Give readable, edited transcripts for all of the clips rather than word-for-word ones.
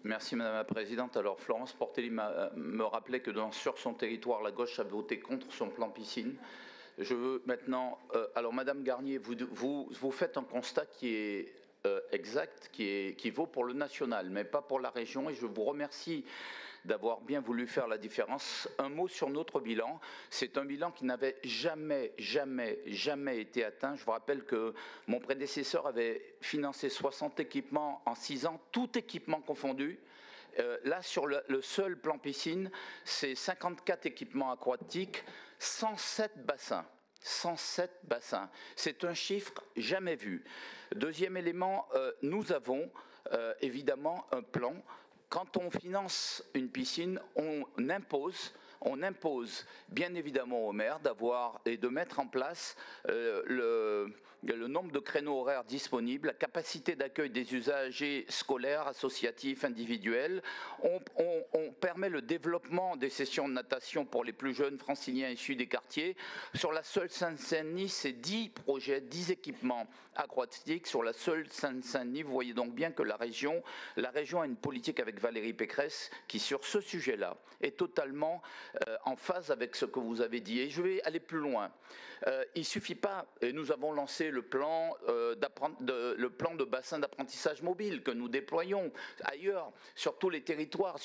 Merci Madame la Présidente. Alors Florence Portelli me rappelait que sur son territoire, la gauche a voté contre son plan piscine. Je veux maintenant... alors Madame Garnier, vous faites un constat qui est exact, qui vaut pour le national, mais pas pour la région, et je vous remercie d'avoir bien voulu faire la différence. Un mot sur notre bilan. C'est un bilan qui n'avait jamais été atteint. Je vous rappelle que mon prédécesseur avait financé 60 équipements en 6 ans, tout équipement confondu. Là, sur le seul plan piscine, c'est 54 équipements aquatiques, 107 bassins. 107 bassins. C'est un chiffre jamais vu. Deuxième élément, nous avons évidemment un plan. Quand on finance une piscine, on impose bien évidemment au maire d'avoir et de mettre en place le nombre de créneaux horaires disponibles, la capacité d'accueil des usagers scolaires, associatifs, individuels. On permet le développement des sessions de natation pour les plus jeunes franciliens issus des quartiers. Sur la seule Seine-Saint-Denis, c'est 10 projets, 10 équipements aquatiques sur la seule Seine-Saint-Denis. Vous voyez donc bien que la région a une politique avec Valérie Pécresse qui, sur ce sujet-là, est totalement en phase avec ce que vous avez dit. Et je vais aller plus loin. Il ne suffit pas, et nous avons lancé le plan de bassin d'apprentissage mobile que nous déployons ailleurs, sur tous les territoires,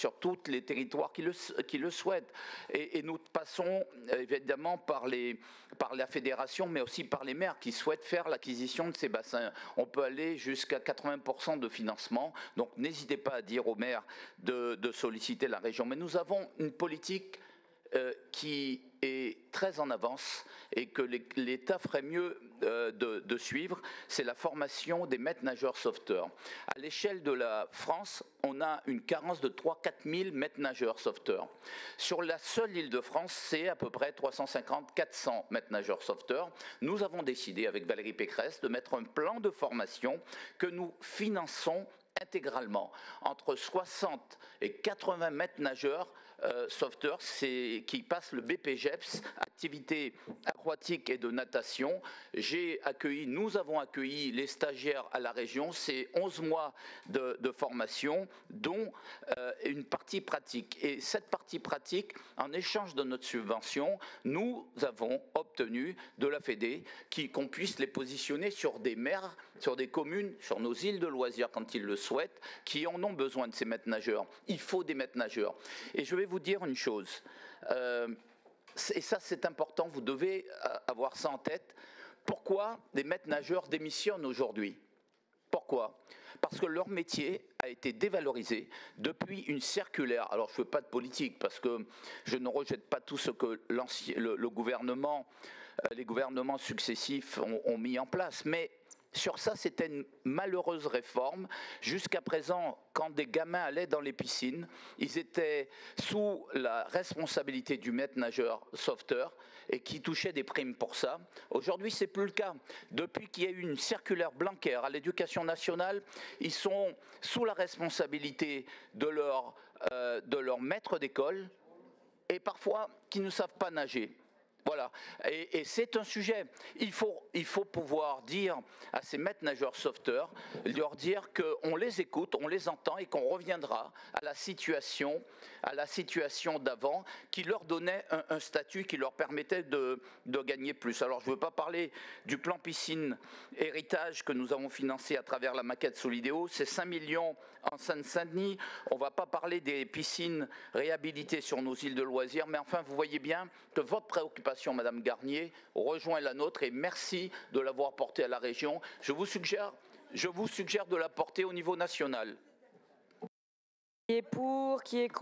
qui le souhaitent. Et nous passons évidemment par la fédération, mais aussi par les maires qui souhaitent faire l'acquisition de ces bassins. On peut aller jusqu'à 80% de financement, donc n'hésitez pas à dire aux maires de solliciter la région. Mais nous avons une politique qui est très en avance et que l'État ferait mieux de suivre, c'est la formation des maîtres nageurs sauveteurs. À l'échelle de la France, on a une carence de 3-4 000 maîtres nageurs sauveteurs. Sur la seule Île-de-France, c'est à peu près 350-400 maîtres nageurs sauveteurs. Nous avons décidé avec Valérie Pécresse de mettre un plan de formation que nous finançons intégralement. Entre 60 et 80 maîtres nageurs sauveteurs qui passent le BPGEPS, activité aquatique et de natation. Nous avons accueilli les stagiaires à la région, c'est 11 mois de formation, dont une partie pratique. Et cette partie pratique, en échange de notre subvention, nous avons obtenu de la Fédé qu'on puisse les positionner sur des mers, sur des communes, sur nos îles de loisirs quand ils le souhaitent, qui en ont besoin de ces maîtres nageurs. Il faut des maîtres nageurs. Et je vais vous dire une chose, et ça c'est important, vous devez avoir ça en tête. Pourquoi des maîtres nageurs démissionnent aujourd'hui ? Pourquoi ? Parce que leur métier a été dévalorisé depuis une circulaire. Alors je ne fais pas de politique parce que je ne rejette pas tout ce que les gouvernements successifs ont mis en place, mais sur ça, c'était une malheureuse réforme. Jusqu'à présent, quand des gamins allaient dans les piscines, ils étaient sous la responsabilité du maître nageur sauveteur et qui touchait des primes pour ça. Aujourd'hui, ce n'est plus le cas. Depuis qu'il y a eu une circulaire Blanquer à l'Éducation nationale, ils sont sous la responsabilité de leur maître d'école et parfois qui ne savent pas nager. Voilà, et c'est un sujet. Il faut pouvoir dire à ces maîtres nageurs sauveteurs, leur dire qu'on les écoute, on les entend et qu'on reviendra à la situation d'avant qui leur donnait un statut qui leur permettait de gagner plus. Alors je ne veux pas parler du plan piscine héritage que nous avons financé à travers la maquette Solidéo, c'est 5 millions en Seine-Saint-Denis. On ne va pas parler des piscines réhabilitées sur nos îles de loisirs, mais enfin vous voyez bien que votre préoccupation, Madame Garnier, rejoint la nôtre et merci de l'avoir portée à la région. Je vous suggère de la porter au niveau national. Qui est pour, qui est contre ?